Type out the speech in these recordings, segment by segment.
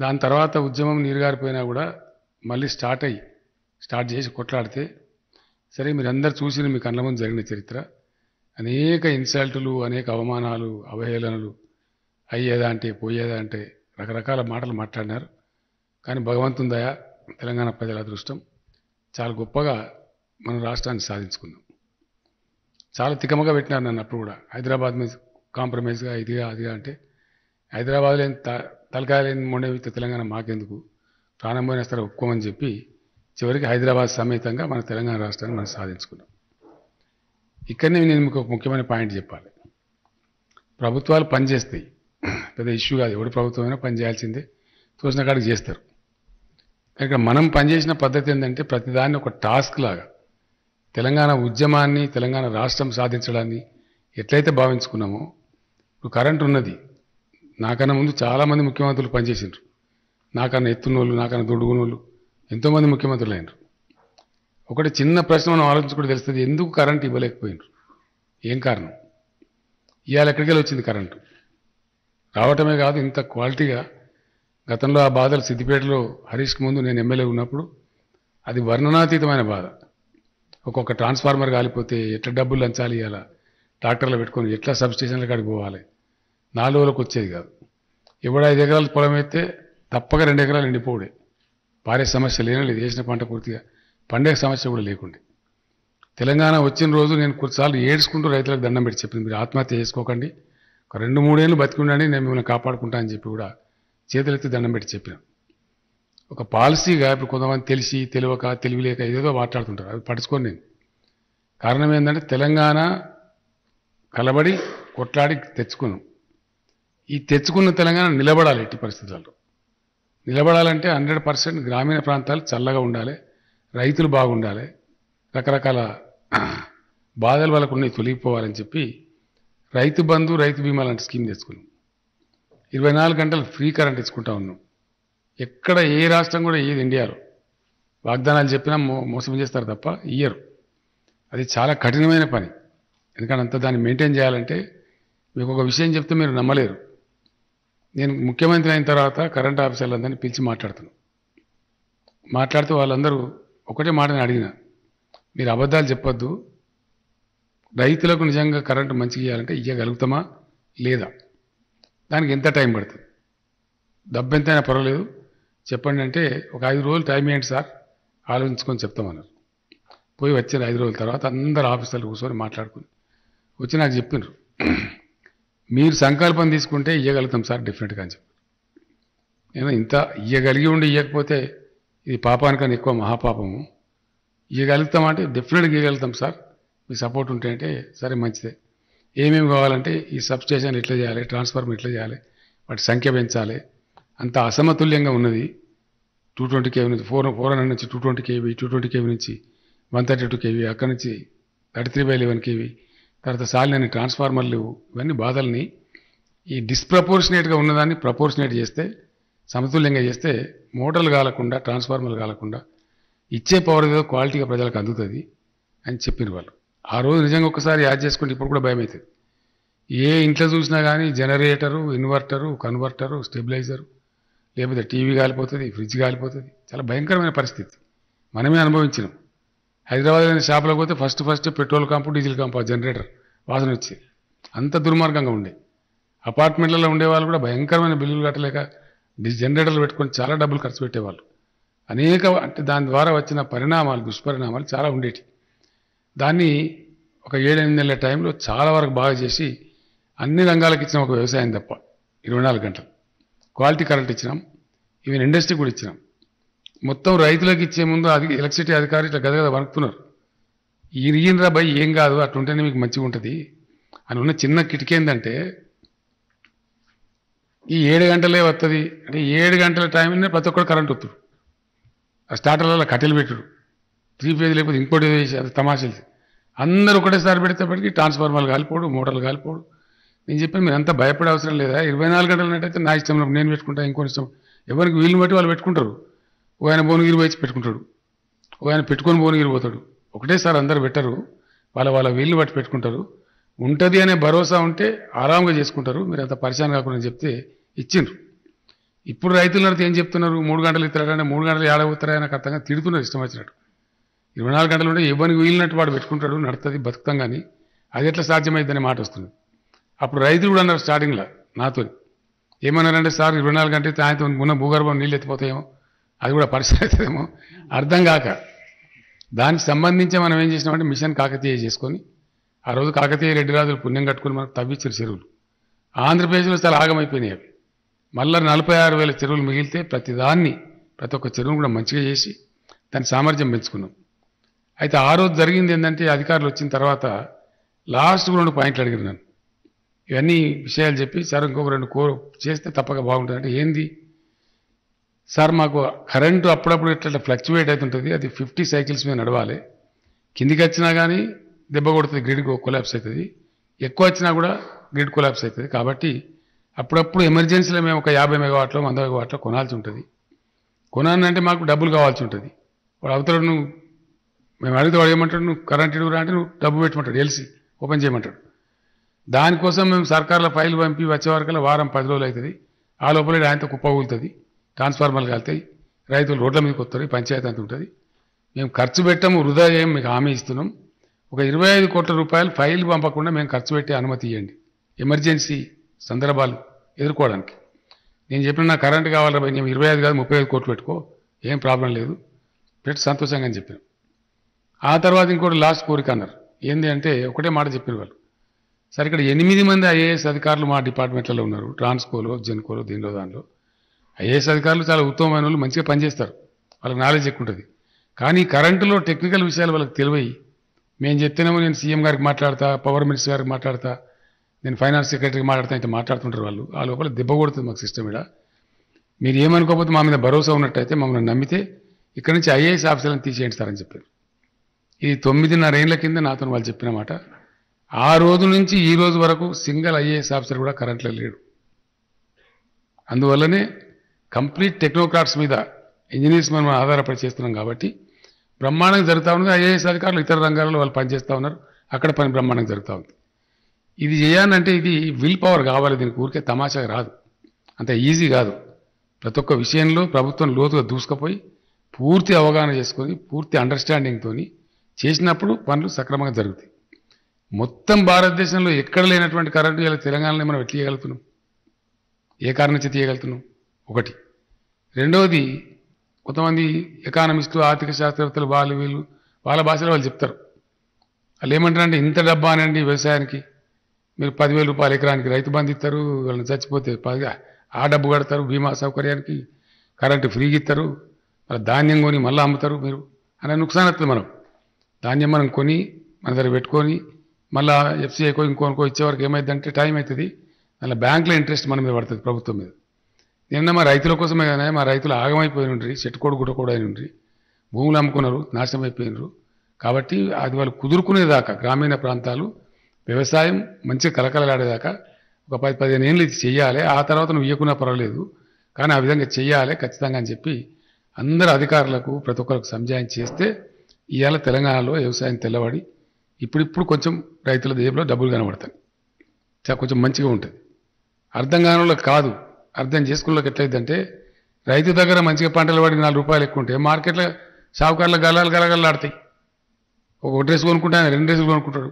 దాని తర్వాత ఉద్యమం నీరుగారిపోయినా కూడా మళ్ళీ స్టార్ట్ చేసి కొట్లాడితే సరే మీరందరూ చూసిన మీ కళ్ళ ముందు జరిగిన చరిత్ర అనేక ఇన్సల్టులు అనేక అవమానాలు అవహేళనలు అయ్యేదా అంటే పోయేదా అంటే రకరకాల మాటలు మాట్లాడినారు. కానీ భగవంతుని దయ తెలంగాణ ప్రజల అదృష్టం చాలా గొప్పగా మన రాష్ట్రాన్ని సాధించుకున్నాం. చాలా తికమగా పెట్టినారు నన్ను అప్పుడు కూడా హైదరాబాద్ మీద కాంప్రమైజ్గా ఇదిగా అదిగా అంటే హైదరాబాద్ లేని తలకాయ లేని మొండవిత తెలంగాణ మాకెందుకు ప్రాణం పోయినా సరే ఒప్పుకోమని చెప్పి చివరికి హైదరాబాద్ సమేతంగా మన తెలంగాణ రాష్ట్రాన్ని మనం సాధించుకున్నాం. ఇక్కడనే నేను మీకు ఒక ముఖ్యమైన పాయింట్ చెప్పాలి. ప్రభుత్వాలు పనిచేస్తాయి, పెద్ద ఇష్యూ కాదు. ఎవడు ప్రభుత్వమైనా పనిచేయాల్సిందే, తోచిన కాడికి చేస్తారు. ఇక్కడ మనం పనిచేసిన పద్ధతి ఏంటంటే ప్రతిదాన్ని ఒక టాస్క్ లాగా తెలంగాణ ఉద్యమాన్ని తెలంగాణ రాష్ట్రం సాధించడాన్ని ఎట్లయితే భావించుకున్నామో ఇప్పుడు కరెంట్ ఉన్నది. నాకన్నా ముందు చాలామంది ముఖ్యమంత్రులు పనిచేసిండ్రు. నాకన్నా ఎత్తున్నోళ్ళు నాకన్నా దొడుగునోళ్ళు ఎంతోమంది ముఖ్యమంత్రులు అయినరు. ఒకటి చిన్న ప్రశ్న మనం ఆలోచించుకుంటే తెలుస్తుంది, ఎందుకు కరెంట్ ఇవ్వలేకపోయినరు, ఏం కారణం? ఇవాళ ఎక్కడికి వెళ్ళి వచ్చింది కరెంటు? రావటమే కాదు, ఇంత క్వాలిటీగా. గతంలో ఆ బాధలు సిద్దిపేటలో హరీష్కి ముందు నేను ఎమ్మెల్యే ఉన్నప్పుడు అది వర్ణనాతీతమైన బాధ. ఒక్కొక్క ట్రాన్స్ఫార్మర్ కాలిపోతే ఎట్లా డబ్బులు లంచాలి, ఇవ్వాలా ట్రాక్టర్లు పెట్టుకొని ఎట్లా సబ్స్టేషన్ల కాడికి పోవాలి, 4 రోజులకు వచ్చేది కాదు. ఎవడ 5 ఎకరాల పొలం అయితే తప్పక 2 ఎకరాలు ఎండిపోవడే, పారే సమస్య లేదు, వేసిన పంట పూర్తిగా పండే సమస్య కూడా లేకుండే. తెలంగాణ వచ్చిన రోజు నేను కొన్నిసార్లు ఏడ్చుకుంటూ రైతులకు దండం పెట్టి చెప్పింది, మీరు ఆత్మహత్య చేసుకోకండి, ఒక 2-3 ఏళ్ళు బతికి ఉండండి, నేను మిమ్మల్ని కాపాడుకుంటా అని చెప్పి కూడా చేతులెత్తి దండం పెట్టి చెప్పిన. ఒక పాలసీగా ఇప్పుడు కొంతమంది తెలిసి తెలియక తెలివిలేక ఏదేదో మాట్లాడుతుంటారు, అది పట్టించుకోండి నేను. కారణం ఏంటంటే తెలంగాణ కలబడి కొట్లాడి తెచ్చుకున్నాం. ఈ తెచ్చుకున్న తెలంగాణ నిలబడాలి. ఎట్టి పరిస్థితుల్లో నిలబడాలంటే 100% గ్రామీణ ప్రాంతాలు చల్లగా ఉండాలి, రైతులు బాగుండాలి, రకరకాల బాధలు వాళ్ళకు ఉన్నాయి తొలగిపోవాలని చెప్పి రైతు బంధు రైతు బీమా లాంటి స్కీమ్ తెచ్చుకున్నాం. 24 గంటలు ఫ్రీ కరెంట్ ఇచ్చుకుంటా ఉన్నాం. ఎక్కడ ఏ రాష్ట్రం కూడా ఏది ఇండియాలో వాగ్దానాలు చెప్పినా మోసం చేస్తారు తప్ప ఇయ్యరు. అది చాలా కఠినమైన పని. ఎందుకంటే అంత దాన్ని మెయింటైన్ చేయాలంటే మీకు ఒక విషయం చెప్తే మీరు నమ్మలేరు. నేను ముఖ్యమంత్రి అయిన తర్వాత కరెంట్ ఆఫీసర్లందరినీ పిలిచి మాట్లాడుతూ వాళ్ళందరూ ఒకటే మాట నేను అడిగిన, మీరు అబద్ధాలు చెప్పొద్దు, రైతులకు నిజంగా కరెంటు మంచిగా ఇవ్వాలంటే ఇవ్వగలుగుతామా లేదా, దానికి ఎంత టైం పడుతుంది, డబ్బు ఎంతైనా పర్వాలేదు చెప్పండి అంటే, ఒక 5 రోజులు టైం ఇవ్వండి సార్, ఆలోచించుకొని చెప్తామన్నారు. పోయి వచ్చారు 5 రోజుల తర్వాత అందరు ఆఫీసర్లు కూర్చొని మాట్లాడుకుని వచ్చి నాకు చెప్పినారు, మీరు సంకల్పం తీసుకుంటే ఇవ్వగలుగుతాం సార్ డెఫినెట్గా అని చెప్పి. నేను ఇంత ఇవ్వగలిగి ఉండి ఇవ్వకపోతే ఇది పాపానికన్నా ఎక్కువ మహాపాపము. ఇవ్వగలుగుతామంటే డెఫినెట్గా ఇవ్వగలుగుతాం సార్, మీ సపోర్ట్ ఉంటే అంటే సరే మంచిదే. ఏమేమి కావాలంటే ఈ సబ్స్టేషన్ ఎట్లా చేయాలి, ట్రాన్స్ఫార్మర్ ఎట్లా చేయాలి, వాటి సంఖ్య పెంచాలి, అంత అసమతుల్యంగా ఉన్నది. 220 kV నుంచి 400 నుంచి 220 kV, 220 kV నుంచి 132 kV, అక్కడి నుంచి 33/11 kV, తర్వాత సాలినని ట్రాన్స్ఫార్మర్లు, ఇవన్నీ బాధల్ని ఈ డిస్ప్రపోర్షనేట్గా ఉన్నదాన్ని ప్రపోర్షనేట్ చేస్తే, సమతుల్యంగా చేస్తే మోటార్లు కాలకుండా ట్రాన్స్ఫార్మర్లు కాలకుండా ఇచ్చే పవర్ ఏదో క్వాలిటీగా ప్రజలకు అందుతుంది అని చెప్పిన వాళ్ళు. ఆ రోజు నిజంగా ఒక్కసారి యాడ్ చేసుకుంటే ఇప్పుడు కూడా భయం అవుతుంది. ఏ ఇంట్లో చూసినా కానీ జనరేటరు, ఇన్వర్టరు, కన్వర్టరు, స్టెబిలైజరు, లేకపోతే టీవీ కాలిపోతుంది, ఫ్రిడ్జ్ కాలిపోతుంది. చాలా భయంకరమైన పరిస్థితి మనమే అనుభవించినాం. హైదరాబాద్లోని షాపులకు పోతే ఫస్ట్ పెట్రోల్ కంపు, డీజిల్ కంపు, ఆ జనరేటర్ వాసన వచ్చేది. అంత దుర్మార్గంగా ఉండే. అపార్ట్మెంట్లలో ఉండేవాళ్ళు కూడా భయంకరమైన బిల్లులు కట్టలేక జనరేటర్లు పెట్టుకొని చాలా డబ్బులు ఖర్చు పెట్టేవాళ్ళు. అంటే దాని ద్వారా వచ్చిన దుష్పరిణామాలు చాలా ఉండేవి. దాన్ని ఒక 7-8 నెలల టైంలో చాలా వరకు బాగా చేసి అన్ని రంగాలకు ఇచ్చినాం, ఒక వ్యవసాయం తప్ప 24 గంటలు క్వాలిటీ కరెంట్ ఇచ్చినాం. ఈవెన్ ఇండస్ట్రీ కూడా ఇచ్చినాం. మొత్తం రైతులకు ఇచ్చే ముందు ఎలక్ట్రిసిటీ అధికారులు ఇట్లా గదగద వణుకుతున్నారు, ఈయనరా భయ్ ఏం కాదు అట్లుంటేనే మీకు మంచిగా ఉంటుంది అని. ఉన్న చిన్న కిటికీ ఏంటంటే ఈ 7 గంటలే వస్తుంది అంటే 7 గంటల టైంలోనే ప్రతి ఒక్కరు కరెంట్ వస్తుంది. ఆ స్టార్టర్లలో కట్టెలు పెట్టుడు, 3 ఫేజ్ లేకపోతే ఇంకోటి వేసి అది తమాషలు. అందరూ ఒకటేసారి పెడితేప్పటికీ ట్రాన్స్ఫార్మర్లు కాలిపోడు, మోటార్లు కాలిపోడు. నేను చెప్పాను మీరు అంతా భయపడే అవసరం లేదా, 24 గంటలు ఉన్నట్టయితే నా ఇష్టంలో నేను పెట్టుకుంటా, ఇంకోటి ఇష్టం ఎవరికి వీలుని బట్టి వాళ్ళు పెట్టుకుంటారు. ఒక ఆయన భువనగిరి పోయి పెట్టుకుంటాడు, ఒక ఆయన పెట్టుకొని భువనగిరి పోతాడు. ఒకటేసారి అందరూ పెట్టరు, వాళ్ళ వీలుని బట్టి పెట్టుకుంటారు. ఉంటుంది అనే భరోసా ఉంటే ఆరాంగా చేసుకుంటారు. మీరు అంత పరిశాన్ కాకుండా చెప్తే ఇచ్చిండ్రు. ఇప్పుడు రైతులు నడితే ఏం చెప్తున్నారు 3 గంటలు ఇస్తారంటే 3 గంటలు ఏడవుతారని నాకు అర్థంగా తిడుతున్నారు ఇష్టం వచ్చినట్టు 24 గంటలు ఉంటే ఎవరికి వీలినట్టు వాడు పెట్టుకుంటాడు నడుస్తుంది బతుకుతాం కానీ అది ఎట్లా సాధ్యమైందనే మాట వస్తుంది అప్పుడు రైతులు కూడా అన్నారు స్టార్టింగ్లో నాతో ఏమన్నారంటే సార్ 24 గంటలు సాయంత్రం ఉన్న భూగర్భం నీళ్ళు ఎత్తిపోతాయేమో అది కూడా పరిస్థితి అవుతుందేమో అర్థం కాక దానికి సంబంధించి మనం ఏం చేసినామంటే మిషన్ కాకతీయ చేసుకొని ఆ రోజు కాకతీయ రెడ్డి రాజులు పుణ్యం కట్టుకుని మనకు తవ్వించారు చెరువులు ఆంధ్రప్రదేశ్లో చాలా ఆగమైపోయినాయి అవి మళ్ళీ 46,000 చెరువులు మిగిలితే ప్రతి ఒక్క చెరువును కూడా మంచిగా చేసి దాని సామర్థ్యం పెంచుకున్నాం అయితే ఆ రోజు జరిగింది ఏంటంటే అధికారులు వచ్చిన తర్వాత లాస్ట్ 2 పాయింట్లు అడిగారు నన్ను ఇవన్నీ విషయాలు చెప్పి సార్ ఇంకొక 2 చేస్తే తప్పక బాగుంటుంది ఏంది సార్ మాకు కరెంటు అప్పుడప్పుడు ఇట్లా ఫ్లక్చువేట్ అవుతుంటుంది అది 50 సైకిల్స్ మీద నడవాలి కిందికి వచ్చినా కానీ దెబ్బ కొడుతుంది గ్రిడ్ కొలాప్స్ అవుతుంది ఎక్కువ వచ్చినా కూడా గ్రిడ్ కొలాప్స్ అవుతుంది కాబట్టి అప్పుడప్పుడు ఎమర్జెన్సీలో మేము ఒక 50 మెగావాట్లో 100 మెగావాట్లో కొనాల్సి ఉంటుంది కొనాలంటే మాకు డబ్బులు కావాల్సి ఉంటుంది వాడు అవతల నువ్వు మేము అడిగితే వాడు ఏమంటాడు నువ్వు కరెంట్ ఇవ్వరా అంటే నువ్వు డబ్బు పెట్టమంటాడు ఎల్సీ ఓపెన్ చేయమంటాడు దానికోసం మేము సర్కార్లో ఫైల్ పంపి వచ్చే వరకల్లా వారం 10 రోజులు అవుతుంది ఆ లోపల ఆయనతో కుప్పగూలుతుంది ట్రాన్స్ఫార్మర్లు వెళ్తాయి రైతులు రోడ్ల మీదకి వస్తారు పంచాయతీ అంత ఉంటుంది మేము ఖర్చు పెట్టాము వృధా చేయం మీకు హామీ ఇస్తున్నాం ఒక 25 కోట్ల రూపాయలు ఫైల్ పంపకుండా మేము ఖర్చు పెట్టే అనుమతి ఇవ్వండి ఎమర్జెన్సీ సందర్భాలు ఎదుర్కోవడానికి నేను చెప్పిన నాకు కరెంట్ కావాలి నేను 25 కాదు 35 కోట్లు పెట్టుకో ఏం ప్రాబ్లం లేదు పెట్టి సంతోషంగా అని చెప్పాను ఆ తర్వాత ఇంకోటి లాస్ట్ కోరిక అన్నారు ఏంది అంటే ఒకటే మాట చెప్పిన వాళ్ళు సరే ఇక్కడ 8 మంది ఐఏఎస్ అధికారులు మా డిపార్ట్మెంట్లలో ఉన్నారు ట్రాన్స్కోలో జెన్కోలో దీనిలో దానిలో ఐఏఎస్ అధికారులు చాలా ఉత్తమమైన వాళ్ళు మంచిగా పనిచేస్తారు వాళ్ళకి నాలెడ్జ్ ఎక్కువ ఉంటుంది కానీ కరెంటులో టెక్నికల్ విషయాలు వాళ్ళకి తెలివై మేము చెప్తేనేమో నేను సీఎం గారికి మాట్లాడతా పవర్ మినిస్టర్ గారికి మాట్లాడతా నేను ఫైనాన్స్ సెక్రటరీకి మాట్లాడతా అయితే మాట్లాడుతుంటారు వాళ్ళు ఆ లోపల దెబ్బ కొడుతుంది మాకు సిస్టమ్ ఇక్కడ మీరు ఏమనుకోకపోతే మా మీద భరోసా ఉన్నట్టయితే మమ్మల్ని నమ్మితే ఇక్కడ నుంచి ఐఏఎస్ ఆఫీసర్లను తీసేయండి సార్ అని చెప్పారు ఇది 9.5 ఏళ్ల కింద నాతో వాళ్ళు చెప్పిన మాట ఆ రోజు నుంచి ఈ రోజు వరకు సింగిల్ ఐఏఎస్ ఆఫీసర్ కూడా కరెంట్లో లేడు అందువల్లనే కంప్లీట్ టెక్నోక్రాట్స్ మీద ఇంజనీర్స్ మనం ఆధారపడి చేస్తున్నాం కాబట్టి బ్రహ్మాండంగా జరుగుతూ ఉంది ఐఏఎస్ అధికారులు ఇతర రంగాల్లో వాళ్ళు పనిచేస్తూ ఉన్నారు అక్కడ పని బ్రహ్మాండంగా జరుగుతూ ఉంది ఇది చేయాలంటే ఇది విల్ పవర్ కావాలి దీనికి ఊరికే తమాషాగా రాదు అంత ఈజీ కాదు ప్రతి ఒక్క విషయంలో ప్రభుత్వం లోతుగా దూసుకుపోయి పూర్తి అవగాహన చేసుకొని పూర్తి అండర్స్టాండింగ్తో చేసినప్పుడు పనులు సక్రమంగా జరుగుతాయి మొత్తం భారతదేశంలో ఎక్కడ లేనటువంటి కరెంటు ఇలా తెలంగాణలో మనం ఎట్లా తీయగలుగుతున్నాం ఏ కారణం నుంచి తీయగలుగుతున్నాం ఒకటి రెండవది కొంతమంది ఎకానమిస్టులు ఆర్థిక శాస్త్రవేత్తలు వీళ్ళు వాళ్ళ భాషలో వాళ్ళు చెప్తారు వాళ్ళు ఏమంటారంటే ఇంత డబ్బా అనండి వ్యవసాయానికి మీరు 10,000 రూపాయలు ఎకరానికి రైతు బంధు ఇస్తారు వాళ్ళని చచ్చిపోతే ఆ డబ్బు కడతారు బీమా సౌకర్యానికి కరెంటు ఫ్రీగా ఇస్తారు మళ్ళీ ధాన్యం కొని మళ్ళీ అమ్ముతారు మీరు అనే నుక్సాన్ అవుతుంది మనం ధాన్యం మనం కొని మన దగ్గర పెట్టుకొని మళ్ళీ ఎఫ్సీఐకో ఇంకోనుకో ఇచ్చేవరకు ఏమైందంటే టైం అవుతుంది మళ్ళీ బ్యాంకులో ఇంట్రెస్ట్ మన మీద పడుతుంది ప్రభుత్వం మీద నిన్న మా రైతుల కోసమే కానీ మా రైతులు ఆగమైపోయి ఉండ్రి చెట్టుకోడు గుట్టకోడు అయిన ఉండ్రి భూములు అమ్ముకున్నారు నాశనం అయిపోయినరు కాబట్టి అది వాళ్ళు కుదురుకునేదాకా గ్రామీణ ప్రాంతాలు వ్యవసాయం మంచిగా కలకలలాడేదాకా ఒక 10-15 ఏళ్ళు ఇది చెయ్యాలి ఆ తర్వాత నువ్వు ఇవ్వకున్నా పర్వాలేదు కానీ ఆ విధంగా చెయ్యాలి ఖచ్చితంగా అని చెప్పి అందరు అధికారులకు ప్రతి ఒక్కరికి సంజాయం చేస్తే ఇవాళ తెలంగాణలో వ్యవసాయం తెల్లబడి ఇప్పుడు కొంచెం రైతుల జేబులో డబ్బులు కనబడతాయి కొంచెం మంచిగా ఉంటుంది అర్థం కాని కాదు అర్థం చేసుకున్నకి ఎట్లయిద్దంటే రైతు దగ్గర మంచిగా పంటలు పడి 4 రూపాయలు ఎక్కువ ఉంటాయి మార్కెట్లో షావుకారుల గలగలలాడతాయి ఒక డ్రెస్ కొనుక్కుంటే 2 డ్రెస్సులు కొనుక్కుంటాడు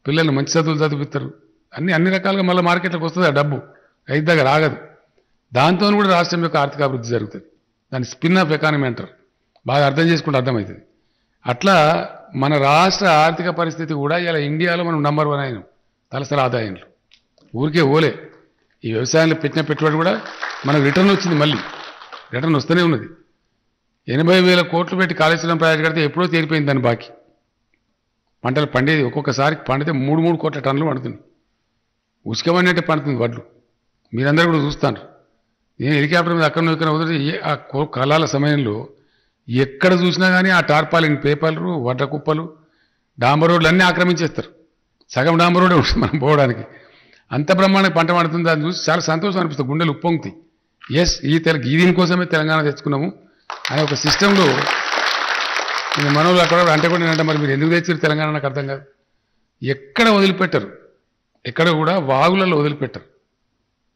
పిల్లల్ని మంచి చదువులు చదివిస్తారు అన్ని రకాలుగా మళ్ళీ మార్కెట్లోకి వస్తుంది ఆ డబ్బు రైతు దగ్గర ఆగదు దాంతో కూడా రాష్ట్రం యొక్క ఆర్థిక అభివృద్ధి జరుగుతుంది దాన్ని స్పిన్ ఆఫ్ ఎకానమీ అంటారు బాగా అర్థం చేసుకుంటే అర్థమవుతుంది అట్లా మన రాష్ట్ర ఆర్థిక పరిస్థితి కూడా ఇలా ఇండియాలో మనం నంబర్ 1 అయినాం తలసరి ఆదాయంలో ఊరికే ఓలే ఈ వ్యవసాయంలో పెట్టిన పెట్టుబడి కూడా మనకు రిటర్న్ వచ్చింది మళ్ళీ రిటర్న్ వస్తూనే ఉన్నది 80,000 కోట్లు పెట్టి కాళేశ్వరం ప్రాజెక్ట్ కడితే ఎప్పుడో తీరిపోయింది దాని బాకీ పంటలు పండేది ఒక్కొక్కసారి పండితే 3 కోట్ల టన్నులు పండుతుంది ఉసుకమన్నట్టే పండుతుంది వడ్లు మీరందరూ కూడా చూస్తారు నేను హెలికాప్టర్ మీద అక్కడ ఇక్కడ వదిలి ఆ కాలాల సమయంలో ఎక్కడ చూసినా కానీ ఆ టార్పాలిన్ పేపర్లు వడ్ల కుప్పలు డాంబర్ రోడ్లు అన్నీ ఆక్రమించేస్తారు సగం డాంబర్ రోడ్డే ఉంటుంది మనం పోవడానికి అంత బ్రహ్మాండంగా పంట పండుతుంది దాన్ని చూసి చాలా సంతోషం అనిపిస్తుంది గుండెలు ఉప్పొంగుతాయి ఎస్ ఈ దీనికోసమే తెలంగాణ తెచ్చుకున్నాము అనే ఒక సిస్టంలో నేను మనోళ్ళు అక్కడ అంటే కూడా నేనంటే మరి మీరు ఎందుకు తెచ్చారు తెలంగాణ నాకు అర్థం కాదు ఎక్కడ వదిలిపెట్టరు ఎక్కడ కూడా వాగులలో వదిలిపెట్టరు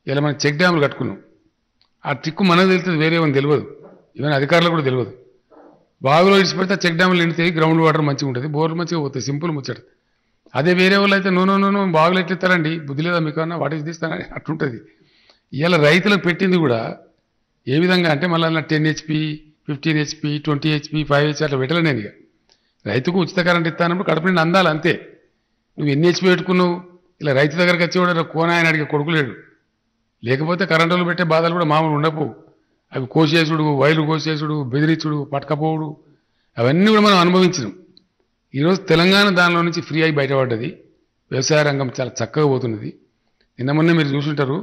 ఇలా మనం చెక్ డ్యాములు కట్టుకున్నాం ఆ ట్రిక్ మనకు తెలుస్తుంది, వేరే ఏమని తెలియదు, ఈవెన్ అధికారులకు కూడా తెలియదు. బావిలో ఇడిచిపెడితే చెక్ డ్యాములు నిండితాయి, గ్రౌండ్ వాటర్ మంచిగా ఉంటుంది, బోర్లు మంచిగా పోతాయి, సింపుల్ ముచ్చట. అదే వేరే వాళ్ళు అయితే నో బావిలో ఎట్లెత్తారండి, బుద్ధి లేదా మీకు అన్నా, వాటి తీస్తానని అట్లుంటుంది. ఇవాళ రైతులకు పెట్టింది కూడా ఏ విధంగా అంటే మళ్ళీ 10 HP 15 HP 20 HP 5 HP అట్లా పెట్టలే నేను. ఇక రైతుకు ఉచిత కరెంట్ ఇస్తానప్పుడు కడుపు నిండి అందాలి అంతే. నువ్వు ఎన్ని HP పెట్టుకున్నావు, ఇలా రైతు దగ్గరికి వచ్చేవాడు కోన ఆయన అడిగే కొడుకులేడు. లేకపోతే కరెంటులు పెట్టే బాధలు కూడా మామూలు ఉండవు. అవి కోసేసుడు, వైర్లు కోసేసుడు, బెదిరించుడు, పట్టకపోవుడు, అవన్నీ కూడా మనం అనుభవించినాం. ఈరోజు తెలంగాణ దానిలో నుంచి ఫ్రీ అయి బయటపడ్డది. వ్యవసాయ రంగం చాలా చక్కగా పోతున్నది. నిన్న మొన్న మీరు చూసుంటారు,